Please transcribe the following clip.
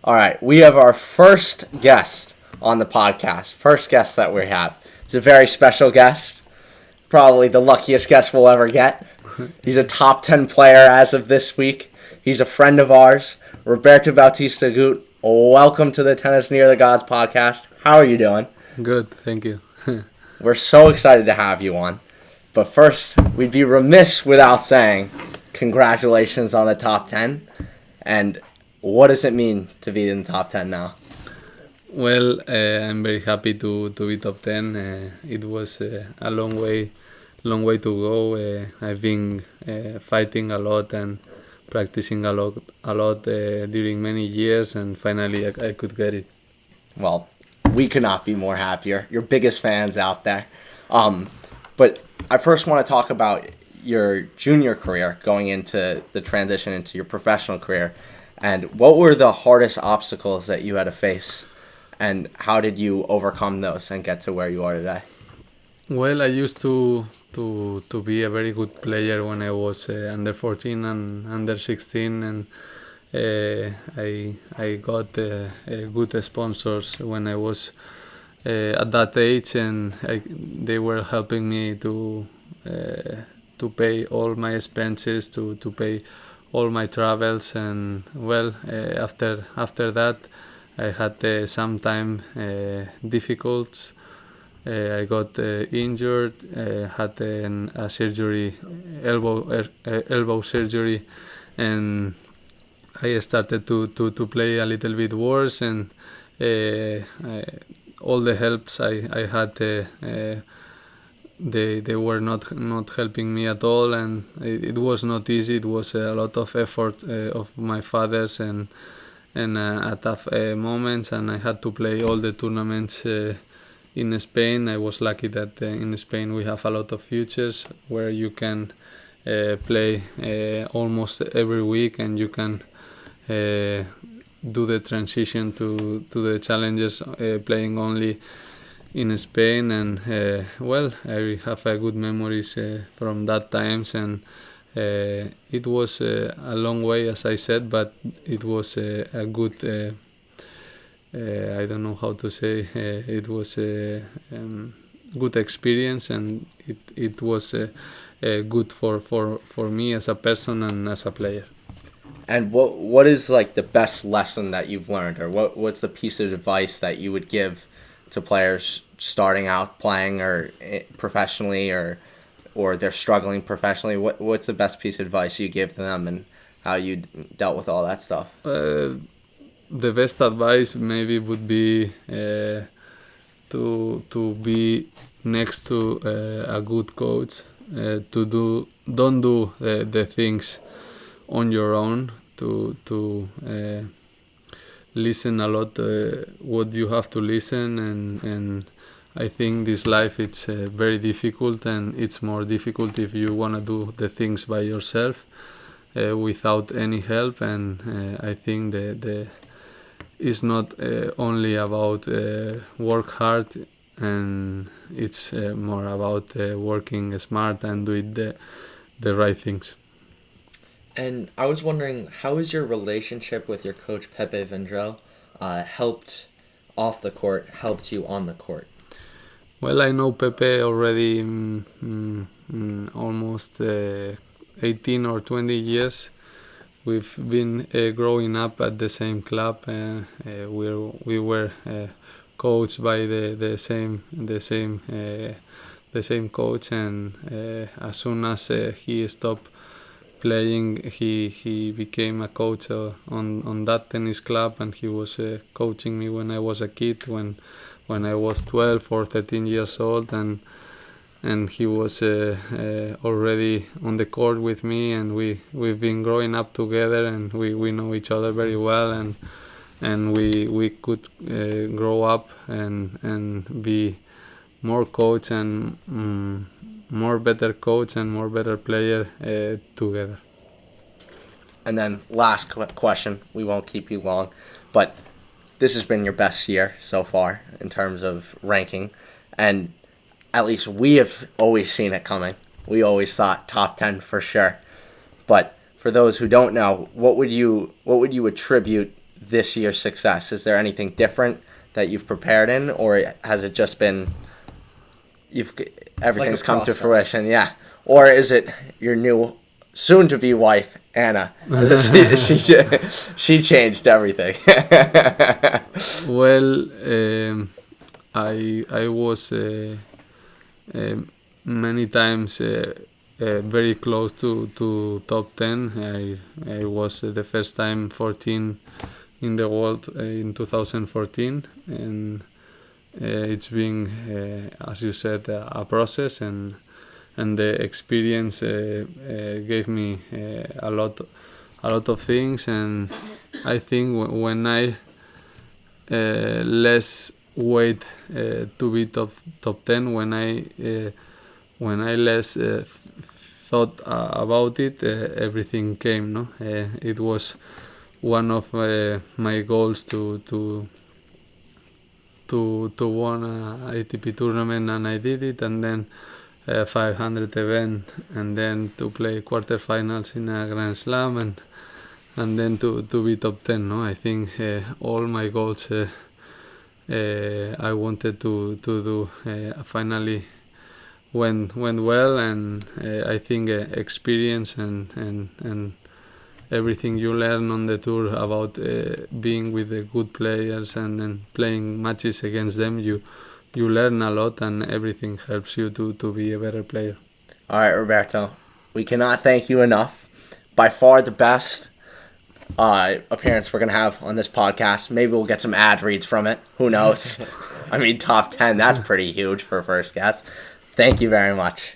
All right, we have our first guest on the podcast. First guest that we have. He's a very special guest. Probably the luckiest guest we'll ever get. He's a top 10 player as of this week. He's a friend of ours, Roberto Bautista Agut. Welcome to the Tennis Near the Gods podcast. How are you doing? Good, thank you. We're so excited to have you on. But first, we'd be remiss without saying congratulations on the top 10. And what does it mean to be in the top 10 now? Well, I'm very happy to be top 10. It was a long way to go. I've been fighting a lot and practicing a lot during many years, and finally I could get it. Well, we could not be more happier. Your biggest fans out there. But I first want to talk about your junior career going into the transition into your professional career. And what were the hardest obstacles that you had to face? And how did you overcome those and get to where you are today? Well, I used to be a very good player when I was under 14 and under 16, and I got good sponsors when I was at that age, and they were helping me to pay all my expenses, to pay all my travels. And well, after that I had some time difficult. I got injured, had a surgery, elbow surgery, and I started to play a little bit worse, and all the helps I had, they were not helping me at all, and it was not easy. It was a lot of effort of my father's, and at tough moments, and I had to play all the tournaments in Spain. I was lucky that in Spain we have a lot of futures where you can play almost every week, and you can do the transition to the challenges playing only in Spain. And well, I have good memories from that times, and it was a long way, as I said, but it was a good I don't know how to say, it was a good experience, and it was good for me as a person and as a player. And what is like the best lesson that you've learned, or what's the piece of advice that you would give to players starting out playing or professionally, or they're struggling professionally? What's the best piece of advice you give to them, and how you dealt with all that stuff? The best advice maybe would be to be next to a good coach, don't do the things on your own, to listen a lot what you have to listen, and I think this life it's very difficult, and it's more difficult if you want to do the things by yourself without any help. And I think it's not only about work hard, and it's more about working smart and doing the right things. And I was wondering, how has your relationship with your coach Pepe Vendrell helped off the court, helped you on the court? Well, I know Pepe already almost 18 or 20 years. We've been growing up at the same club. We were coached by the same coach, and as soon as he stopped playing, he became a coach on that tennis club, and he was coaching me when I was a kid, when I was 12 or 13 years old, and he was already on the court with me, and we've been growing up together, and we know each other very well, and we could grow up and be more coach and more better coach and more better player together. And then last question, we won't keep you long, but this has been your best year so far in terms of ranking, and at least we have always seen it coming. We always thought top 10 for sure. But for those who don't know, what would you attribute this year's success? Is there anything different that you've prepared in, or has it just been everything's come to fruition? Yeah. Or is it your new soon-to-be wife, Anna? she changed everything. Well, I was many times very close to top 10. I was the first time 14 in the world in 2014, and it's been, as you said, a process, and the experience gave me a lot of things. And I think when I less wait to be top 10, when I less thought about it, everything came. No, it was one of my goals to win a ATP tournament, and I did it, and then 500 event, and then to play quarterfinals in a Grand Slam, and then to be top 10. No, I think all my goals I wanted to do finally went well, and I think experience and everything you learn on the tour about being with the good players and playing matches against them, you learn a lot, and everything helps you to be a better player. All right, Roberto, we cannot thank you enough. By far the best appearance we're going to have on this podcast. Maybe we'll get some ad reads from it. Who knows? I mean, top 10, that's pretty huge for a first guest. Thank you very much.